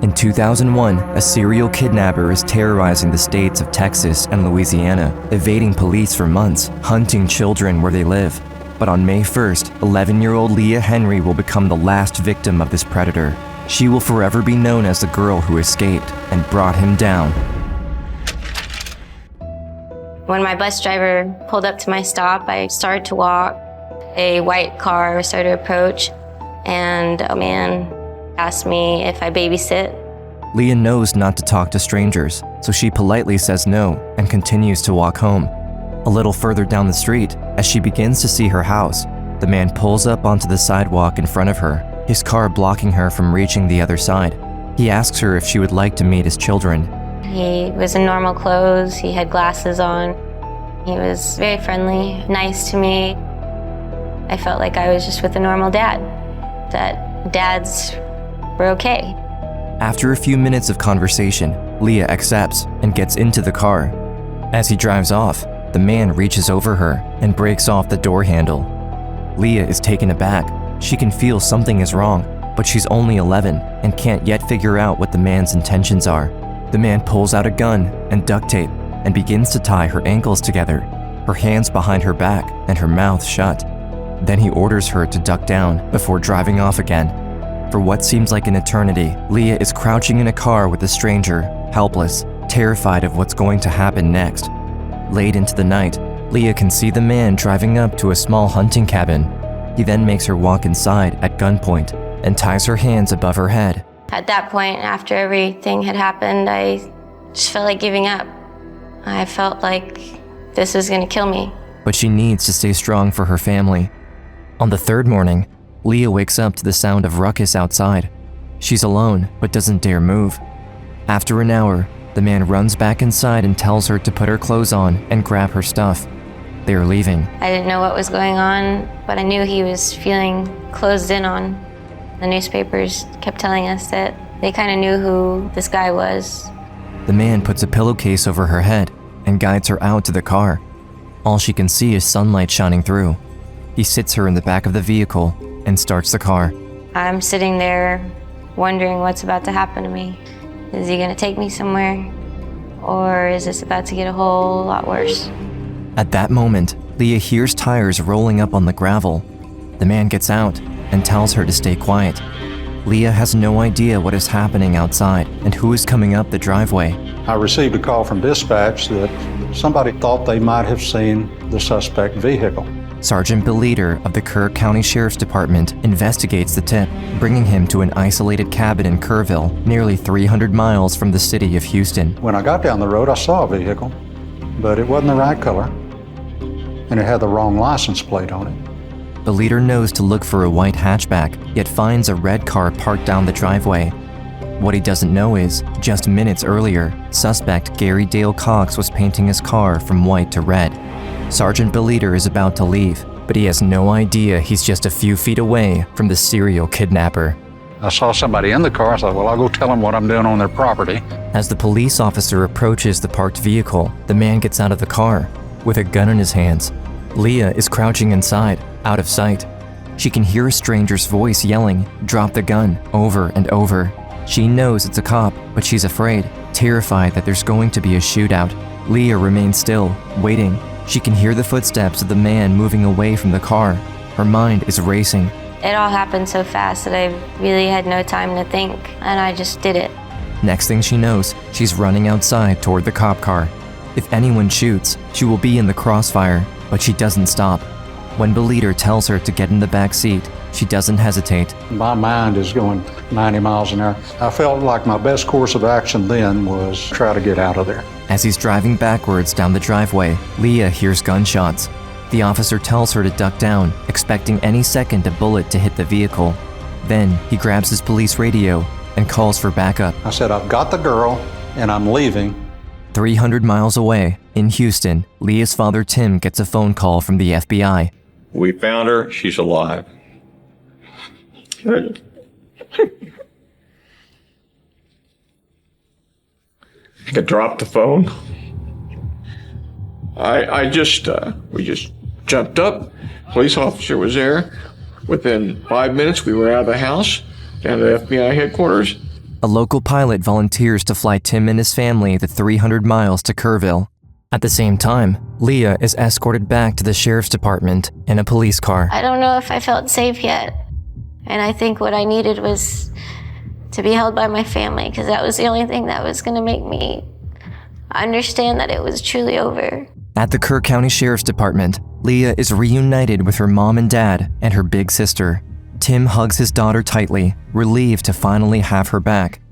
In 2001, a serial kidnapper is terrorizing the states of Texas and Louisiana, evading police for months, hunting children where they live. But on May 1st, 11-year-old Leah Henry will become the last victim of this predator. She will forever be known as the girl who escaped and brought him down. When my bus driver pulled up to my stop, I started to walk. A white car started to approach, and a man asked me if I babysit. Leah knows not to talk to strangers, so she politely says no and continues to walk home. A little further down the street, as she begins to see her house, the man pulls up onto the sidewalk in front of her, his car blocking her from reaching the other side. He asks her if she would like to meet his children. He was in normal clothes, he had glasses on. He was very friendly, nice to me. I felt like I was just with a normal dad, that dads were okay. After a few minutes of conversation, Leah accepts and gets into the car. As he drives off, the man reaches over her and breaks off the door handle. Leah is taken aback. She can feel something is wrong, but she's only 11 and can't yet figure out what the man's intentions are. The man pulls out a gun and duct tape and begins to tie her ankles together, her hands behind her back and her mouth shut. Then he orders her to duck down before driving off again. For what seems like an eternity, Leah is crouching in a car with a stranger, helpless, terrified of what's going to happen next. Late into the night, Leah can see the man driving up to a small hunting cabin. He then makes her walk inside at gunpoint and ties her hands above her head. At that point, after everything had happened, I just felt like giving up. I felt like this was gonna kill me. But she needs to stay strong for her family. On the third morning, Leah wakes up to the sound of ruckus outside. She's alone, but doesn't dare move. After an hour, the man runs back inside and tells her to put her clothes on and grab her stuff. They are leaving. I didn't know what was going on, but I knew he was feeling closed in on. The newspapers kept telling us that they kind of knew who this guy was. The man puts a pillowcase over her head and guides her out to the car. All she can see is sunlight shining through. He sits her in the back of the vehicle and starts the car. I'm sitting there wondering what's about to happen to me. Is he gonna take me somewhere? Or is this about to get a whole lot worse? At that moment, Leah hears tires rolling up on the gravel. The man gets out and tells her to stay quiet. Leah has no idea what is happening outside and who is coming up the driveway. I received a call from dispatch that somebody thought they might have seen the suspect vehicle. Sergeant Beliter of the Kerr County Sheriff's Department investigates the tip, bringing him to an isolated cabin in Kerrville, nearly 300 miles from the city of Houston. When I got down the road, I saw a vehicle, but it wasn't the right color, and it had the wrong license plate on it. Beliter knows to look for a white hatchback, yet finds a red car parked down the driveway. What he doesn't know is, just minutes earlier, suspect Gary Dale Cox was painting his car from white to red. Sergeant Beliter is about to leave, but he has no idea he's just a few feet away from the serial kidnapper. I saw somebody in the car. I thought, well, I'll go tell them what I'm doing on their property. As the police officer approaches the parked vehicle, the man gets out of the car with a gun in his hands. Leah is crouching inside, out of sight. She can hear a stranger's voice yelling, "Drop the gun," over and over. She knows it's a cop, but she's afraid, terrified that there's going to be a shootout. Leah remains still, waiting. She can hear the footsteps of the man moving away from the car. Her mind is racing. It all happened so fast that I really had no time to think, and I just did it. Next thing she knows, she's running outside toward the cop car. If anyone shoots, she will be in the crossfire, but she doesn't stop. When Beliter tells her to get in the back seat, she doesn't hesitate. My mind is going 90 miles an hour. I felt like my best course of action then was try to get out of there. As he's driving backwards down the driveway, Leah hears gunshots. The officer tells her to duck down, expecting any second a bullet to hit the vehicle. Then he grabs his police radio and calls for backup. I said, I've got the girl and I'm leaving. 300 miles away, in Houston, Leah's father Tim gets a phone call from the FBI. We found her. She's alive. I dropped the phone. We just jumped up. Police officer was there. Within 5 minutes, we were out of the house, down to the FBI headquarters. a local pilot volunteers to fly Tim and his family the 300 miles to Kerrville. At the same time, Leah is escorted back to the sheriff's department in a police car. I don't know if I felt safe yet. And I think what I needed was to be held by my family, because that was the only thing that was going to make me understand that it was truly over. At the Kerr County Sheriff's Department, Leah is reunited with her mom and dad and her big sister. Tim hugs his daughter tightly, relieved to finally have her back.